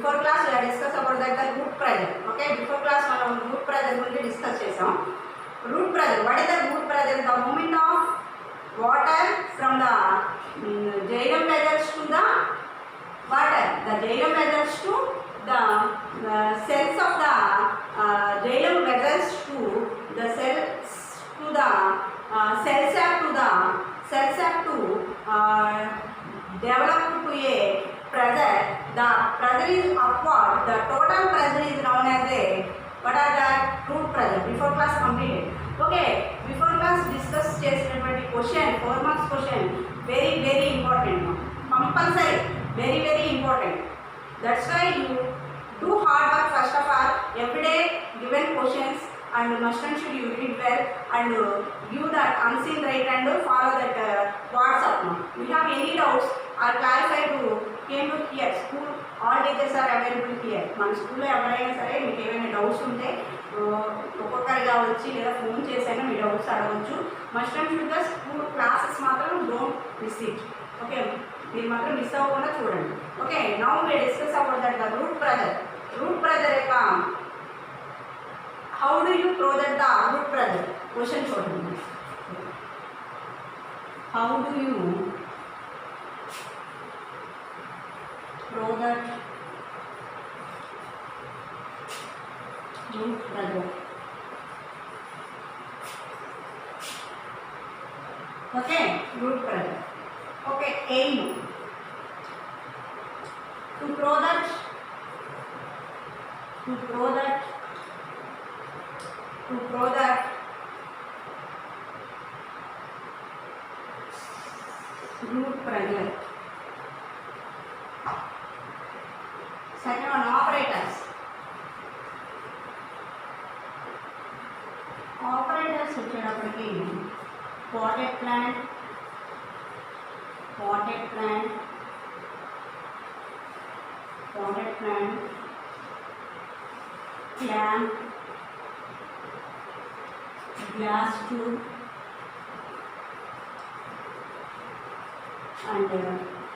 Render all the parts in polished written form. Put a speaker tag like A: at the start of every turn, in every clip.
A: Before class discuss about that the root pressure. Okay, before class మనం root pressure గురించి discuss చేసాం. Root pressure, what is the root pressure? The moment of water from the xylem vessels to the water, the xylem vessels to the cells of the xylem vessels to the cells to the cell sac to develop to a pressure. The pressure is upward. The total pressure is known as a, what are the root pressure? Before class completed. Okay, before class discuss చేసినటువంటి question 4 marks question, very important, compulsory, very important. That's why you do hard work first of all. Every day given questions and must and should you read well and give that unseen right and follow that WhatsApp. If you have any doubts or clarify to came to here school, all teachers are available here. మన స్కూల్లో ఎవరైనా సరే మీకు ఏమైనా doubts ఉంటే ఒక్కొక్కరిగా వచ్చి లేదా ఫోన్ చేసైనా మీ డౌట్స్ అడగవచ్చు. మస్ట్ అండ్ షుడ్గా స్కూల్ క్లాసెస్ మాత్రం డోంట్ మిస్ ఇట్. ఓకే, మీరు మాత్రం మిస్ అవ్వకుండా చూడండి. Okay, now we discuss about that the root pressure. Root pressure యొక్క how do you throw that the root pressure? Question చూడండి. How do you throw that root pressure? Okay, root pressure. Okay, aim to throw that root pressure. Second one, operators. Operators వచ్చేటప్పటికి potted plant, clamp, glass tube and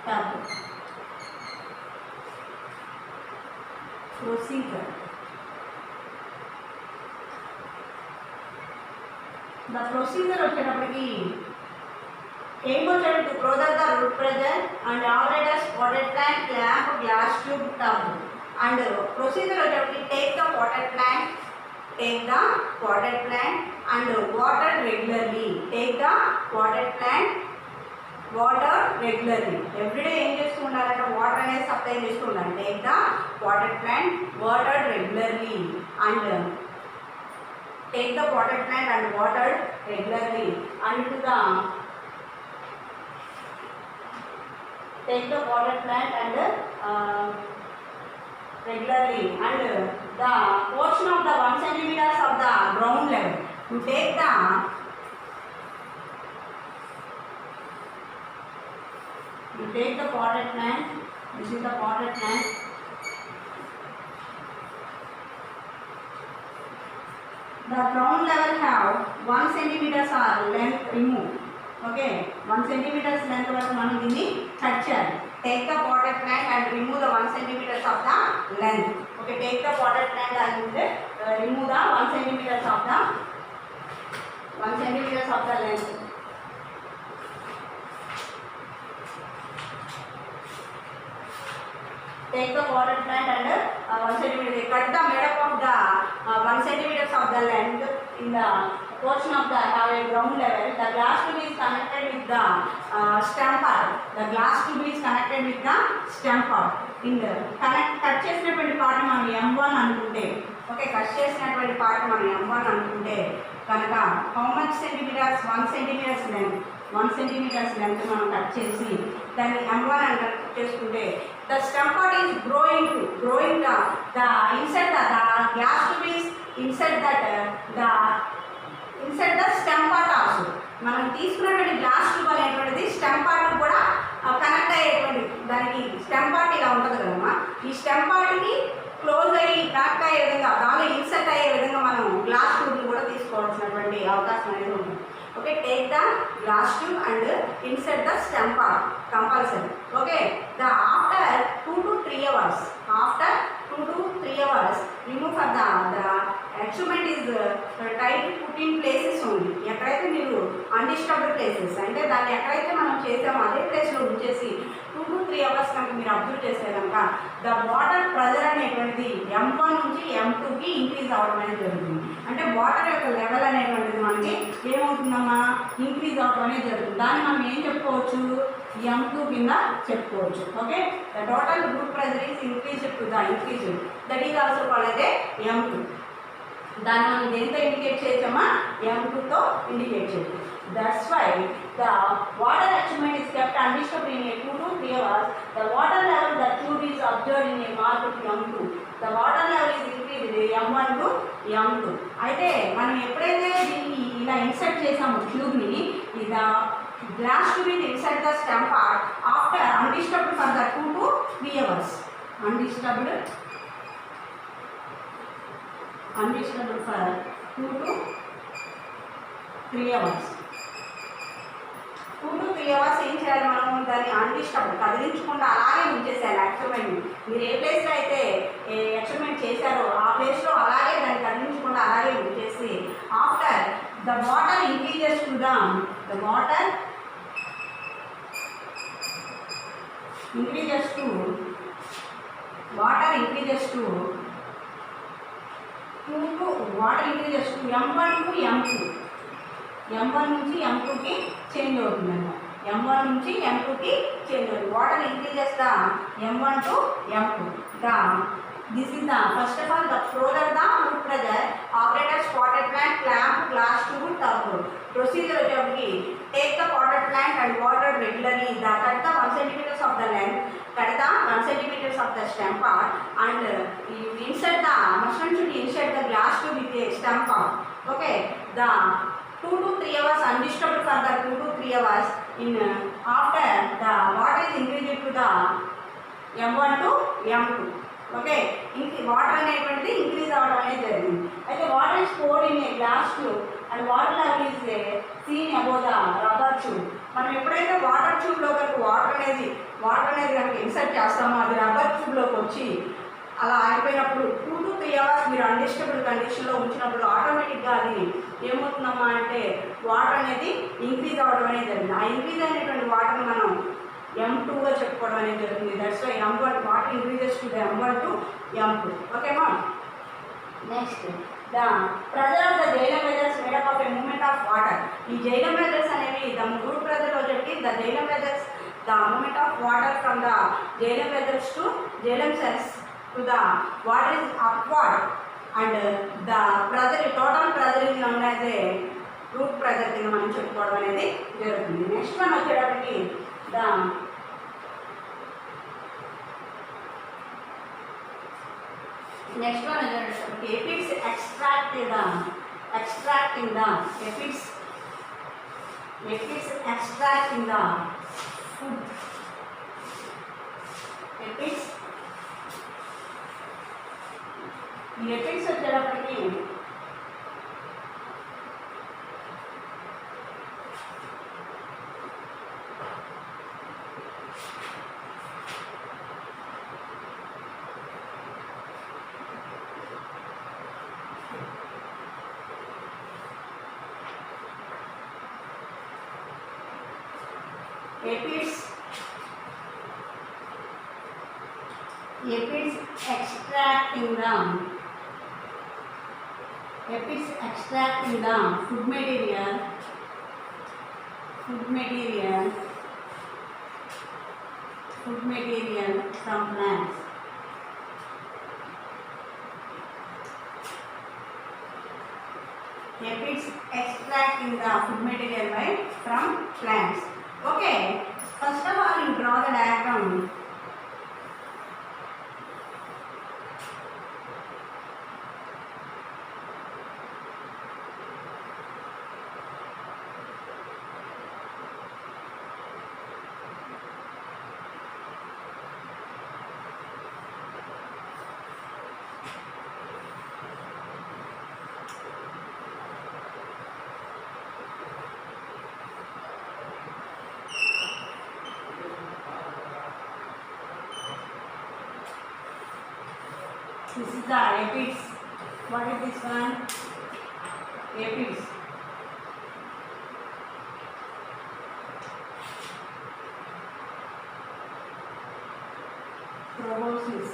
A: tub. Procedure. The procedure వచ్చేటప్పటికి aim వచ్చేటప్పుడు to produce the root pressure and operators, potted plant, clamp, glass tube, tub. And procedure వచ్చేటప్పటికి take the potted plant and water regularly. Take the potted plant, water regularly. Everyday ఏం చేస్తూ ఉండాలంటే water అనేది supply చేస్తూ ఉండాలి. Take the potted plant, watered regularly and take the potted plant and watered regularly and take the potted plant and regularly and the portion of the 1 centimeters of the ground level. You take the potted plant. This is the potted plant. The ground level have 1 centimeters or length remove. Okay, 1 centimeters length వరకు మనం దీన్ని cut చేయాలి. Take the potted plant and remove the 1 centimeters of the length. Okay, take the potted plant and remove the 1 centimeters of the length. Take the potted plant and 1 centimeter. Cut the made up of the 1 centimeters of the length in the portion of the have a ground level. The glass tube is connected with the stem part. The glass tube is connected with the stem part. In the cut చేసినటువంటి part మనం M1 అనుకుంటే, okay, cut చేసినటువంటి part మనం M1 అనుకుంటే కనుక how much centimetres? 1 centimeters length. 1 centimeters length మనం cut చేసి దాన్ని M1 అని కట్ చేసుకుంటే the stem part is growing the inside the glass tube is inside the stem part also. మనం తీసుకున్నటువంటి గ్లాస్ ట్యూబ్ అనేటువంటిది స్టెమ్ పార్ట్ కూడా కనెక్ట్ అయ్యేటువంటి దానికి స్టెమ్ పార్ట్ ఇలా ఉంటుంది కదమ్మా. ఈ స్టెమ్ పార్ట్కి క్లోజ్ అయ్యి కనెక్ట్ అయ్యే విధంగా దానిలో ఇన్సర్ట్ అయ్యే విధంగా మనం గ్లాస్ ట్యూబ్ని కూడా తీసుకోవాల్సినటువంటి అవకాశం అనేది ఉంటుంది. Okay, take the glass tube and insert the stem part compulsory. Okay, the after 2 to 3 hours, after 2 to 3 hours, remove for the experiment is tied put in places only. ఎక్కడైతే మీరు అన్డిస్టర్బ్డ్ ప్లేసెస్ అంటే దాన్ని ఎక్కడైతే మనం చేసామో అదే ప్లేస్లో ఉంచేసి 2 to 3 hours కనుక మీరు అబ్జర్వ్ చేస్తే కనుక ద వాటర్ ప్రెజర్ అనేటువంటిది M1 నుంచి M2కి ఇంక్రీజ్ అవ్వడం అనేది జరుగుతుంది. అంటే వాటర్ యొక్క లెవెల్ అనేటువంటిది మనకి ఏమవుతుందమ్మా ఇంక్రీజ్ అవ్వడం అనేది జరుగుతుంది. దాన్ని మనం ఏం చెప్పుకోవచ్చు M2 కింద చెప్పుకోవచ్చు. Okay, the total route pressure is increased to the increase that is also called M2. దాన్ని మనం దేంతో ఇండికేట్ చేయొచ్చమ్మా M2తో ఇండికేట్ చేయొచ్చు. That's why the water achievement is kept undisturbed in a 2 to 3 hours. The water level the tube is observed in a mark of M2. The water level is increased M1 to M2. అయితే మనం ఎప్పుడైతే దీన్ని ఇలా insert చేసామో ట్యూబ్ని ఇలా glass tube insert the stem part after undisturbed for the 2 to 3 hours. Undisturbed for 2 to 3 hours. 2 to 3 hours ఏం చేయాలి మనం దాన్ని అన్డిస్టర్బ్డ్ కదిలించకుండా అలాగే ఉంచేసేయాలి. ఎక్స్పెరిమెంట్ మీరు ఏ ప్లేస్లో అయితే ఎక్స్పెరిమెంట్ చేశారో ఆ ప్లేస్లో అలాగే దాన్ని కదిలించకుండా అలాగే ఉంచేసి after the water increases to the water increases to M1 to M2. M1 నుంచి M2కి చేంజ్ అవుతుందన్నమాట. M1 నుంచి M2కి చేంజ్ అవుతుంది. Water increases the M1 to M2. This is the first of all the further the root pressure operator spotted plant clamp glass tube turbo. Procedure వచ్చేప్పటికి take the potted plant and water regularly. Cut the 1 centimeters of the length. Cut the 1 centimeters of the stem part and you insert the machine should insert the glass tube with a stem part. Okay, the 2 to 3 hours undisturbed for the 2 to 3 hours in after the water is increased to the M1 to M2. Okay, water అనేటువంటిది increase అవ్వడం అనేది జరిగింది. అయితే water is poured in a glass tube and water level is seen above the rubber tube. మనం ఎప్పుడైతే water ట్యూబ్లో కనుక water అనేది కనుక ఇన్సర్ట్ చేస్తామో అది రబ్బర్ ట్యూబ్లోకి వచ్చి అలా ఆగిపోయినప్పుడు 2 to 3 hours మీరు అన్డిస్టర్బ్డ్ కండిషన్లో ఉంచినప్పుడు ఆటోమేటిక్గా అది ఏమవుతుందమ్మా అంటే వాటర్ అనేది ఇంక్రీజ్ అవ్వడం అనేది జరిగింది. ఆ ఇంక్రీజ్ అయినటువంటి వాటర్ని మనం M2గా చెప్పుకోవడం అనేది జరుగుతుంది. That's why M1 water increases to the M1 to M2. ఓకేమా, next the pressure of the xylem vessels made up of a movement of water. ఈ జైలం వెదర్స్ అనేవి ద రూట్ ప్రెజర్ వచ్చేటి the xylem vessels the moment of water from the xylem vessels to xylem cells to the water is upward and the pressure total pressure is known as a root pressure కింద మనం చెప్పుకోవడం అనేది జరుగుతుంది. Next one వచ్చేటప్పటికి next one is if it's extracting the food, వచ్చేటప్పటికి if it's extracting the food material from plants. If it's extracting the food material from plants. Okay, first of all you draw the diagram. This is the apids. What is this one? Apids. Proboscis.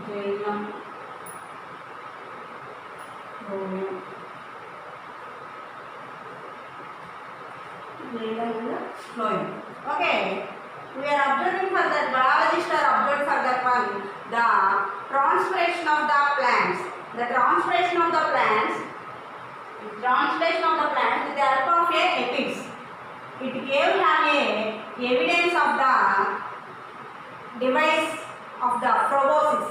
A: Xylem. Phloem. Flowing. Okay, we are observing for that, biologists are observed for that one, the transpiration of the plants. The transpiration of the plants with the help of a apids. It gave an evidence of the device of the proboscis.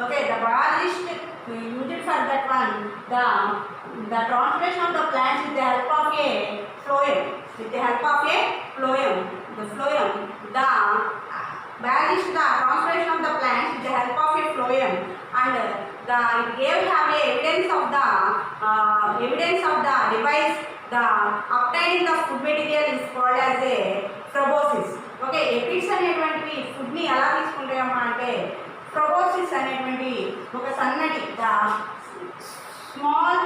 A: Okay, the biologist used it for that one, the transpiration of the plants with the help of a phloem. With the help of a phloem, the biologist the transpiration of the plants with the help of a phloem, and it gave have a evidence of the device. The obtaining the food material is called as a proboscis. Okay, apids అనేటువంటి food ని ఎలా తీసుకుంటాయమ్మా అంటే proboscis అనేటువంటి ఒక సన్నటి small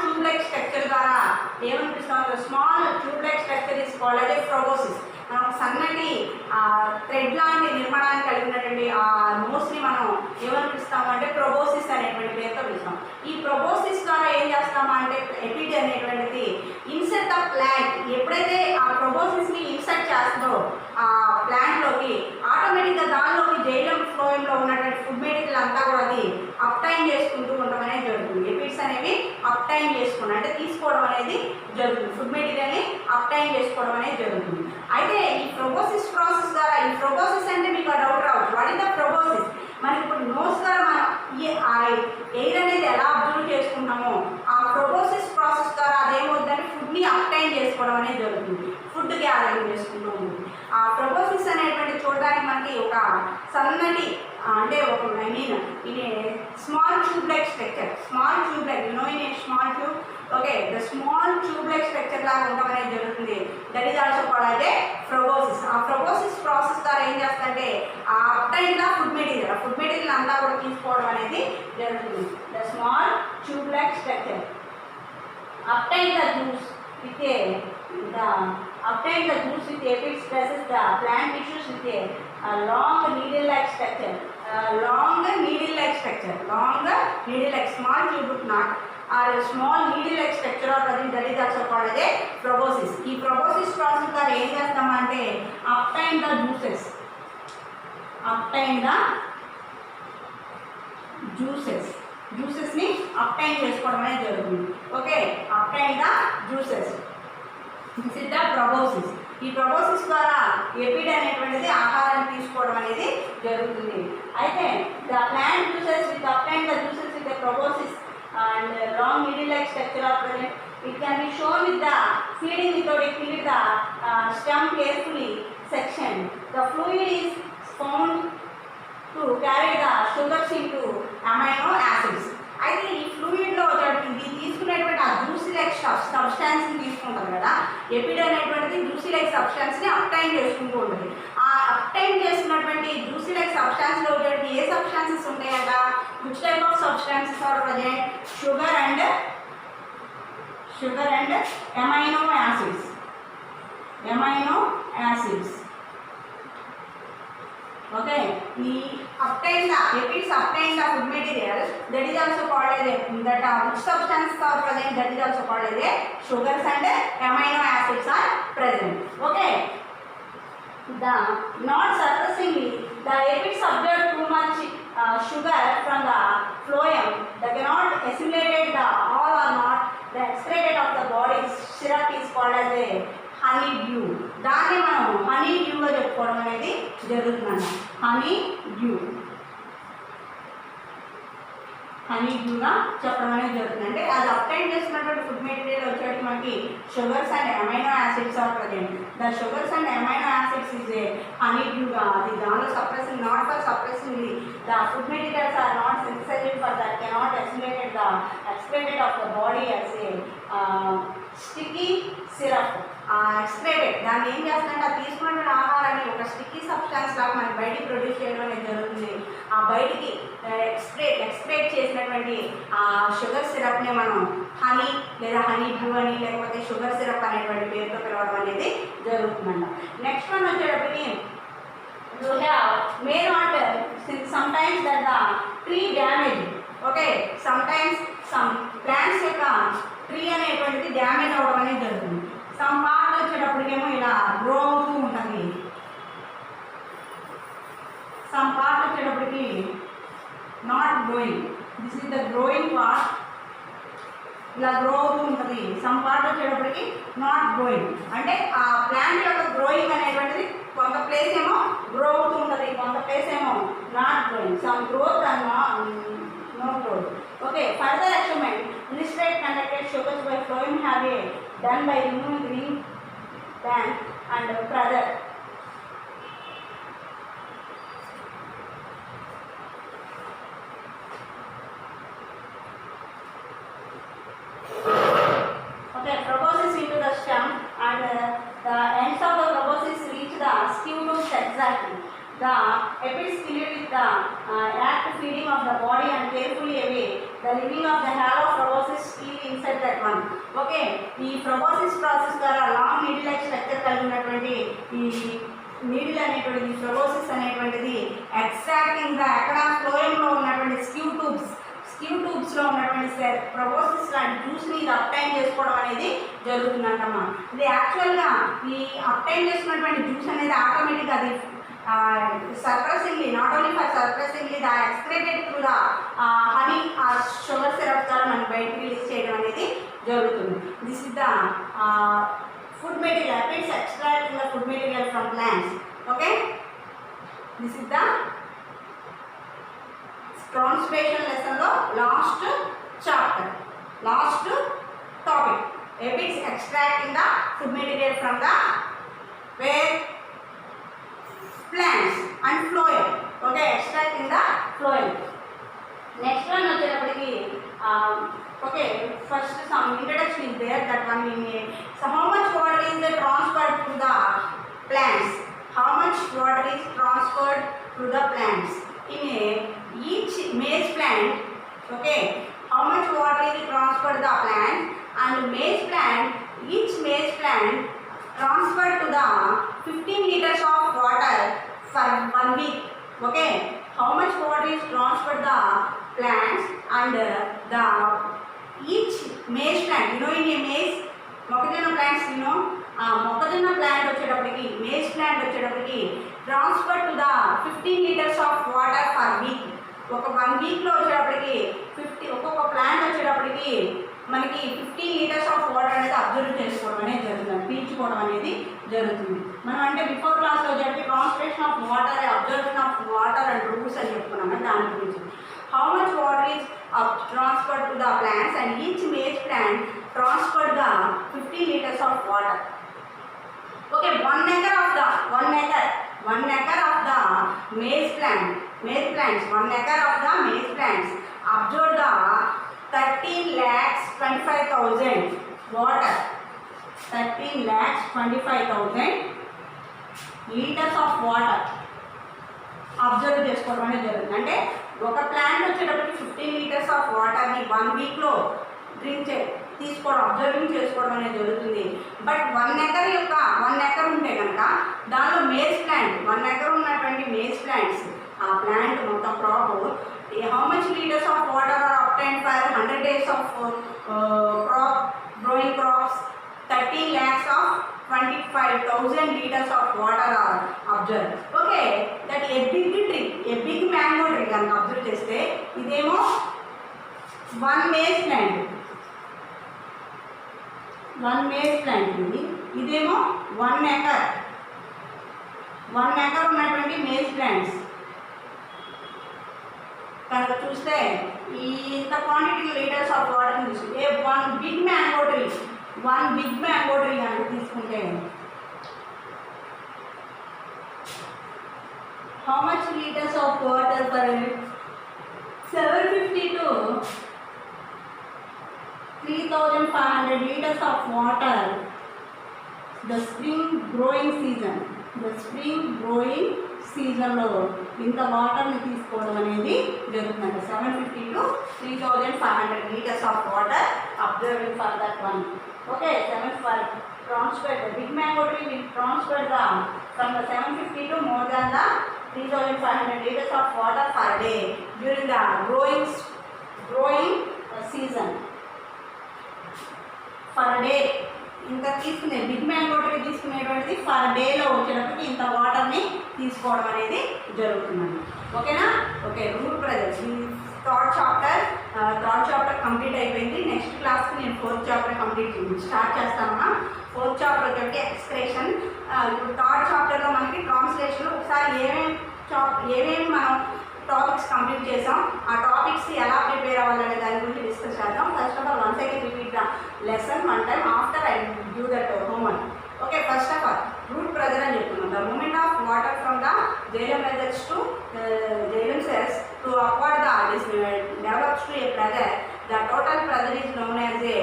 A: tube like structure ద్వారా ఏమనిపిస్తాం, small tube like structure is called as a proboscis. మనం సన్నటి థ్రెడ్ లాంటి నిర్మాణాన్ని కలిగినటువంటి ఆ నోస్ని మనం ఏమనిపిస్తాము అంటే proboscis అనేటువంటి పేరుతో పిలుస్తాం. ఈ proboscis ద్వారా ఏం చేస్తామంటే ఎపిడ్ అనేటువంటిది ఇన్సర్ట్ ద ప్లాంట్. ఎప్పుడైతే ఆ proboscisని ఇన్సర్ట్ చేస్తుందో ఆ ప్లాంట్లోకి ఆటోమేటిక్గా దానిలోకి జైలం ఫ్లోయంలో ఉన్నటువంటి ఫుడ్ మెటీరియల్ అంతా కూడా అది అప్టైన్ చేసుకుంటూ ఉండడం అనేది జరుగుతుంది. ఎపిడ్స్ అనేవి అప్టైన్ చేసుకోవడం అంటే తీసుకోవడం అనేది జరుగుతుంది. ఫుడ్ మెటీరియల్ని అప్టైన్ చేసుకోవడం అనేది జరుగుతుంది. అయితే ఈ proboscis ప్రాసెస్ ద్వారా, ఈ proboscis అంటే మీకు ఆ డౌట్ రావచ్చు, వాట్ ఇస్ ద proboscis? మనకి ఇప్పుడు నోస్ ద్వారా మనం ఎయిర్ అనేది ఎలా అబ్జర్వ్ చేసుకుంటామో ఆ proboscis ప్రాసెస్ ద్వారా అదేమవుతుందంటే ఫుడ్ని అప్టైన్ చేసుకోవడం అనేది జరుగుతుంది. ఫుడ్ గ్యాదరింగ్ చేసుకుంటూ ఉంటుంది. ఆ proboscis అనేటువంటి చూడడానికి మనకి ఒక సన్నటి అంటే ఒక small tube like structure, small tube like small tube. Okay, the small tube like structure లాగా ఉండడం అనేది జరుగుతుంది. That is also called as a proboscis. ఆ proboscis ప్రాసెస్ ద్వారా ఏం చేస్తుందంటే ఆ అప్టైన్ ద ఫుడ్ మెటీరియల్ అంతా కూడా తీసుకోవడం అనేది జరుగుతుంది. The small tube like structure obtain the juice with apids presses the plant tissues with a long needle-like structure. Small tube knot or small needle-like structure or that is also called as a proboscis. ఈ proboscis process ద్వారా ఏం చేస్తామంటే obtain the juices ని obtain చేసుకోవడం అనేది జరుగుతుంది. Okay, obtain the juices. This is the proboscis. ఈ proboscis ద్వారా ఎపిడ్ అనేటువంటిది ఆహారాన్ని తీసుకోవడం అనేది జరుగుతుంది. అయితే the plant juices with obtain the juices with the proboscis and long needle-like structure are present. It can be shown with the feeding without a filled the stem carefully section. The fluid is found to carry the sugars into amino acids. అయితే ఈ ఫ్లూయిడ్లో ఇది తీసుకునేటువంటి ఆ juicy like సబ్స్టాన్స్ని తీసుకుంటారు కదా, ఎపిడ్ అనేటువంటిది juicy like సబ్స్టాన్స్ని obtain చేసుకుంటూ ఉంటుంది. ఆ అప్టైన్ చేసినటువంటి జ్యూసీ లైక్ సబ్స్టాన్స్లో ఏ సబ్స్టాన్సెస్ ఉంటాయంట, which type of substances are present? Sugar and amino acids. Okay, the apids obtain the food material, that is also called as which substances are present, that is also called as sugars and amino acids are present. Okay, not surprisingly, the apids absorb too much sugar from the phloem. They cannot assimilate the all or not. The excreted of the body's syrup is called as a honey due. దాన్ని మనం honey డ్యూగా చెప్పుకోవడం అనేది జరుగుతుందన్న. Honey డ్యూగా చెప్పడం అనేది జరుగుతుంది. అంటే అది అప్టైన్ చేసినటువంటి ఫుడ్ మెటీరియల్ వచ్చేటి మనకి sugars and amino acids are present. The sugars and amino acids is a honey డ్యూగా. అది దానిలో suppressing, not for suppressing the food materials are not sensitised for that cannot assimilated the excreted of the body as a sticky syrup excreted దాన్ని ఏం చేస్తుందంటే ఆ తీసుకున్న ఆహారాన్ని ఒక స్టిక్కీ సబ్స్టాన్స్ లాగా మనకి బయటికి ప్రొడ్యూస్ చేయడం అనేది జరుగుతుంది. ఆ బయటికి ఎక్స్ట్రేట్ చేసినటువంటి ఆ షుగర్ సిరప్ని మనం హనీ లేదా హనీ డ్యూ అని లేకపోతే షుగర్ సిరప్ అనేటువంటి పేరుతో పిలవడం అనేది జరుగుతుందంట. నెక్స్ట్ వన్ వచ్చేటప్పటికి you have may not sometimes that the tree damage. Okay, sometimes some plants యొక్క ట్రీ అనేటువంటిది డ్యామేజ్ అవ్వడం అనేది జరుగుతుంది. సమ్ పార్ట్ వచ్చేటప్పటికేమో ఇలా గ్రో అవుతూ ఉంటుంది, సమ్ పార్ట్ వచ్చేటప్పటికి not growing. This is the growing part, ఇలా గ్రో అవుతూ ఉంటుంది. సమ్ పార్ట్ వచ్చేటప్పటికి నాట్ గ్రోయింగ్, అంటే ఆ ప్లాంట్ యొక్క గ్రోయింగ్ అనేటువంటిది కొంత ప్లేస్ ఏమో గ్రో అవుతూ ఉంటుంది, కొంత ప్లేస్ ఏమో not growing. Some growth and no growth. Okay, further experiment illustrate conducted sugars by flowing have a done by removing green plant and brother. Okay, proboscis into the stem and the ends of the proboscis reach the scutum exactly. The apids filled with the act feeding of the body and carefully away the living of the halo proboscis still inside that one. Okay, ఈ proboscis process ద్వారా long needle like structure కలిగి ఉన్నటువంటి ఈ needle అనేటువంటిది proboscis అనేటువంటిది extracting the ఎక్కడ ఫ్లోయంలో ఉన్నటువంటి skew ట్యూబ్స్లో ఉన్నటువంటి proboscis లాంటి జ్యూస్ని ఇది అప్టైన్ చేసుకోవడం అనేది జరుగుతుందంటమ్మా. ఇది యాక్చువల్గా ఈ అప్టైన్ చేసుకున్నటువంటి జ్యూస్ అనేది ఆటోమేటిక్గా అది surprisingly, not only for surprisingly, the excreted through the honey or sugar syrup ద్వారా మనం బయటికి రిలీజ్ చేయడం అనేది జరుగుతుంది. This is the food material, apids extracting the food material from plants. Okay, this is the constipation lesson లో last chapter, last topic. apids extracting the food material from the where plants and phloem. Okay, extracting the phloem. Next one వచ్చేటప్పటికి okay, first some introduction is there, that one we made. So how much water is transferred to the plants? How much water is transferred to the plants in each maize plant? Okay, how much water is transferred to the plant, and maize plant, each maize plant transferred to the 15 liters of water for 1 week. Okay, how much water is transferred the plants and the each maize plant, you know, in a maize మొక్కజొన్న plants, you know, మొక్కజొన్న plant వచ్చేటప్పటికి maize plant వచ్చేటప్పటికి transfer to the 15 liters of water per week. ఒక 1 వీక్లో వచ్చేటప్పటికి 50 ఒక్కొక్క plant వచ్చేటప్పటికి మనకి 15 liters of వాటర్ అనేది అబ్జర్వ్ చేసుకోవడం అనేది జరుగుతుంది, పీల్చుకోవడం అనేది జరుగుతుంది. మనం అంటే బిఫోర్ క్లాస్లో వచ్చేటప్పటికి concentration of water, observation of water and roots అని చెప్పుకున్నాం. దాని గురించి how much water is transferred to the plants and each maize plant transferred the 15 liters of water. Okay, 1 acre of the maize plants, 1 acre of the maize plants absorb the 13,25,000 water, 13,25,000 liters of water observe చేసుకోవడం అనేది జరుగుతుంది. అంటే ఒక plant వచ్చేటప్పటికి 15 liters of వాటర్ని 1 వీక్లో తీసుకోవడం, observing చేసుకోవడం అనేది జరుగుతుంది. బట్ 1 ఎకర్ ఉంటే కనుక దానిలో మేజ్ ప్లాంట్ 1 ఎకర్ ఉన్నటువంటి మేజ్ ప్లాంట్స్, ఆ ప్లాంట్ మొత్తం crop how much litres of water are obtained for 100 days of crop growing crops, 13,25,000 liters of water are observed. Okay, that a big mango tree కనుక observe చేస్తే ఇదేమో 1 maize plant ఇది, ఇదేమో 1 acre ఉన్నటువంటి maize plants కనుక చూస్తే ఇంత quantity litres of వాటర్ని తీసుకుంటే 1 big mango tree కనుక తీసుకుంటే how much liters of water per 750 to 3,000 3,500 liters of water, the spring growing seasonలో ఇంత వాటర్ని తీసుకోవడం అనేది జరుగుతుంది. 750 to 3,500 liters of water observing for that one. Okay, 7 transfer the big mango tree will transfer the from the 750 to more than the 3,500 liters of water per day during the growing season. Per day ఇంత తీసుకునే big mango tree తీసుకునేటువంటిది per డేలో వచ్చేటప్పటికి ఇంత వాటర్ని తీసుకోవడం అనేది జరుగుతుందండి. ఓకేనా? ఓకే, రూట్ ప్రెజర్స్ ఈ థర్డ్ చాప్టర్ కంప్లీట్ అయిపోయింది. నెక్స్ట్ క్లాస్కి నేను ఫోర్త్ చాప్టర్ స్టార్ట్ చేస్తామా. ఫోర్త్ చాప్టర్ వచ్చేసి ఎక్స్ప్రెషన్. ఇప్పుడు థర్డ్ చాప్టర్లో మనకి ట్రాన్స్లేషన్ ఒకసారి ఏమేమి మనం టాపిక్స్ కంప్లీట్ చేసాం, ఆ టాపిక్స్ ఎలా ప్రిపేర్ అవ్వాలనే దాని గురించి డిస్కస్ చేద్దాం. First of all once again repeat the lesson one time after I give that homework. Okay, first of all root pressure అని చెప్తున్నాం. The moment of water from the xylem methods to xylem cells to upward develops to a pressure. The total pressure is known as a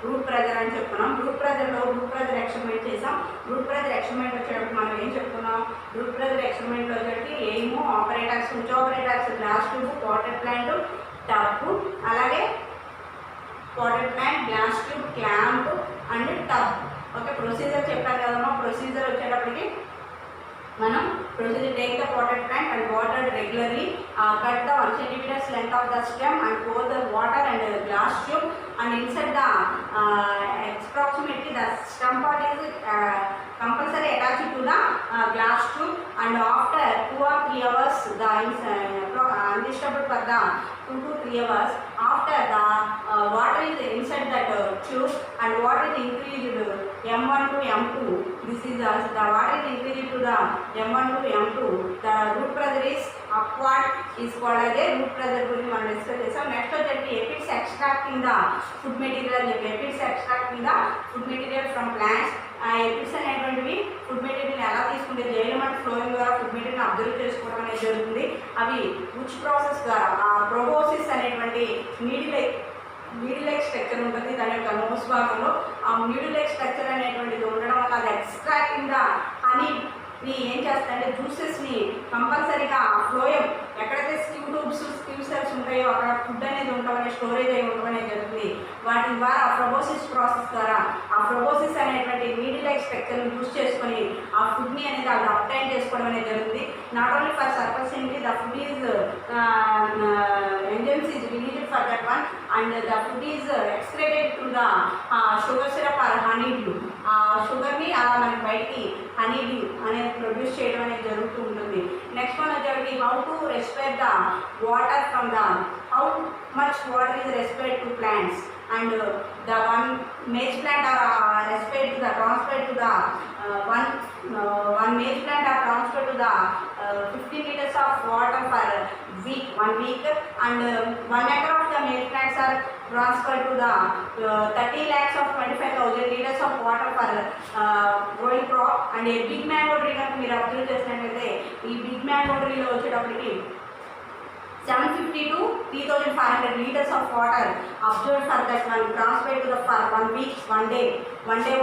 A: root pressure అని చెప్తున్నాం. Root pressure experiment చేసాం. Root pressure experiment వచ్చేటప్పుడు మనం ఏం చెప్తున్నాం? Root pressure ఎక్స్పెరిమెంట్లో వచ్చేటి aim, operators, switch operators, glass tube, water plant, tub, అలాగే water plant, glass tube, clamp and tub. Okay, procedure చెప్పాను కదమ్మా. ప్రొసీజర్ వచ్చేటప్పటికి మనం procedure take the water plant and watered regularly, cut the 1 centimeters length of the stem and pour the water and glass tube and insert the approximately the stem part is compulsory attached to the glass tube and after 2 or 3 hours the undisturbed for the 2 to 3 hours. After the water is inside that tube and water is increased M1 to M2. This is the water is increased to the M1 to M2. The root pressure is upward is called as a root pressure గురించి మనం discuss చేసాం. Next వచ్చేసి aphids extracting the food material అని చెప్పి aphids extracting the food material from plants. ఆ aphids అనేటువంటివి food material ఎలా తీసుకుంటే జైలం అండ్ ఫ్లోయింగ్ ద్వారా ఫుడ్ మెటీరియల్ అబ్జర్వ్ చేసుకోవడం అనేది జరుగుతుంది. అవి ఉచ్ ప్రాసెస్ ద్వారా ఆ ప్రోబోసిస్ అనేటువంటి నీడిల్ లైక్ స్ట్రక్చర్ ఉంటుంది దాని యొక్క నోస్ భాగంలో. ఆ నీడిల్ లైక్ స్ట్రక్చర్ అనేటువంటిది ఉండడం వల్ల అది ఎక్స్ట్రాక్టింగ్ ద హనీని ఏం చేస్తాయంటే జ్యూసెస్ని కంపల్సరీగా ఆ ఫ్లోయం ఎక్కడైతే స్క్యూ సెల్స్ ఉంటాయో అక్కడ ఫుడ్ అనేది ఉండడం స్టోరేజ్ అయి ఉండడం అనేది జరుగుతుంది. వాటి ద్వారా ప్రోబోసిస్ ప్రాసెస్ ద్వారా ఆ ప్రోబోసిస్ అనేటువంటి నీడిల్ లైక్ స్ట్రక్చర్ని యూజ్ చేసుకొని ఆ ఫుడ్ని అనేది అది అప్టైన్ చేసుకోవడం అనేది జరుగుతుంది. Not only for surfacingly the food is enzymes is released for that one and the food is excreted to the sugar syrup or honey dew. ఆ షుగర్ని అలా మనకి బయటికి హనీ డ్యూ అనేది ప్రొడ్యూస్ చేయడం అనేది జరుగుతూ ఉంటుంది. నెక్స్ట్ వన్ వచ్చేసి how to respirate the water from the how much water is respired to plants and the one maize plant are respired to the transferred to the one maize plant are transferred to the 50 liters of water per week 1 week and 1 acre of the maize plants are transferred to the 30 lakhs of 25,000 liters of water per growing crop and a big mango tree కనుక మీరు observe చేసినట్లయితే ఈ big mango ట్రీలో వచ్చేటప్పటికి 750 to 3,500 liters of water observed for that one transferred to the for 1 week 1 day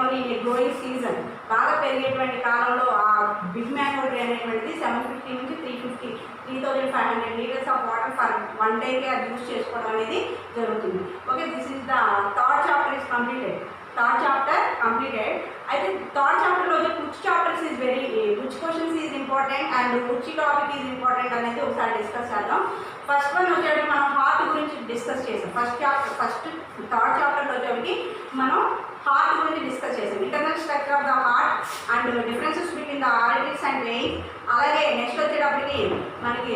A: only in a growing season. బాగా పెరిగేటువంటి కాలంలో ఆ big mango tree అనేటువంటిది 750 నుంచి 3,500 liters of water for 1 dayకి అది యూజ్ చేసుకోవడం అనేది జరుగుతుంది. Okay, this is the third chapter is completed. అయితే థర్డ్ చాప్టర్లో which chapters is which questions is important and which topic is important అనేది ఒకసారి డిస్కస్ చేద్దాం. ఫస్ట్ వన్ వచ్చేటి మనం హార్ట్ గురించి డిస్కస్ చేసాం. థర్డ్ చాప్టర్లో వచ్చేటికి మనం హార్ట్ గురించి డిస్కస్ చేసాం. Internal structure of the heart and differences between the arteries and veins. అలాగే నెక్స్ట్ వచ్చేటప్పటికి మనకి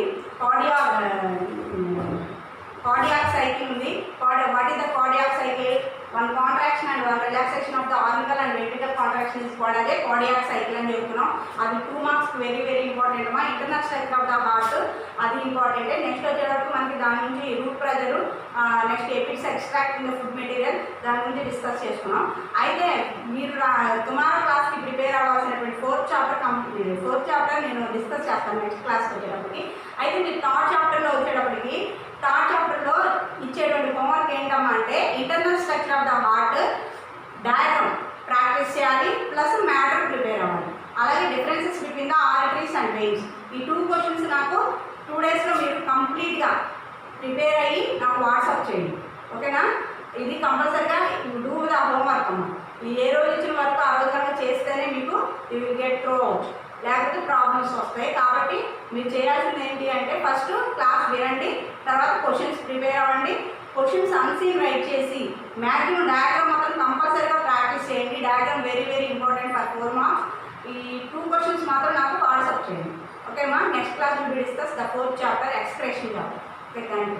A: కార్డియాక్ సైకిల్ ఉంది. What is the cardiac cycle? one contraction and one relaxation of the orbital and ventricular contraction is called as a cardiac cycle అని చెప్తున్నాం. అది 2 marks very important అమ్మా. Internal structure of the heart అది important. Next వచ్చేటప్పుడు మనకి దాని నుంచి route pressure, next aphids extracting the food material దాని గురించి డిస్కస్ చేసుకున్నాం. అయితే మీరు టుమారో క్లాస్కి ప్రిపేర్ అవ్వాల్సినటువంటి ఫోర్త్ చాప్టర్ నేను డిస్కస్ చేస్తాను నెక్స్ట్ క్లాస్కి వచ్చేటప్పటికి. అయితే మీరు థర్డ్ చాప్టర్లో వచ్చేటప్పటికి థర్డ్ చాప్టర్లో ఇచ్చేటువంటి హోంవర్క్ ఏంటమ్మా అంటే internal structure of the heart diagram practice చేయాలి, ప్లస్ మ్యాటర్ ప్రిపేర్ అవ్వాలి. అలాగే differences between the arteries and veins. ఈ 2 క్వశ్చన్స్ నాకు 2 డేస్లో మీరు కంప్లీట్గా ప్రిపేర్ అయ్యి నాకు వాట్సాప్ చేయండి, ఓకేనా? ఇది కంపల్సరిగా డూ ద హోంవర్క్ అమ్మ. ఏ రోజు ఇచ్చిన వర్క్ ఆ రోజు కనుక చేస్తేనే మీకు you will get through out, లేకపోతే ప్రాబ్లమ్స్ వస్తాయి. కాబట్టి మీరు చేయాల్సింది ఏంటి అంటే ఫస్ట్ క్లాస్ వినండి, తర్వాత క్వశ్చన్స్ ప్రిపేర్ అవ్వండి, క్వశ్చన్స్ అన్సీన్ రైట్ చేసి మ్యాక్సిమం డయాగ్రామ్ మాత్రం కంపల్సరీగా ప్రాక్టీస్ చేయండి. Diagram very very important for 4 marks. ఈ 2 క్వశ్చన్స్ మాత్రం నాకు వాట్సాప్ చేయండి, ఓకే మా? Next class will discuss the 4th chapter expression chapter. Okay, thank you.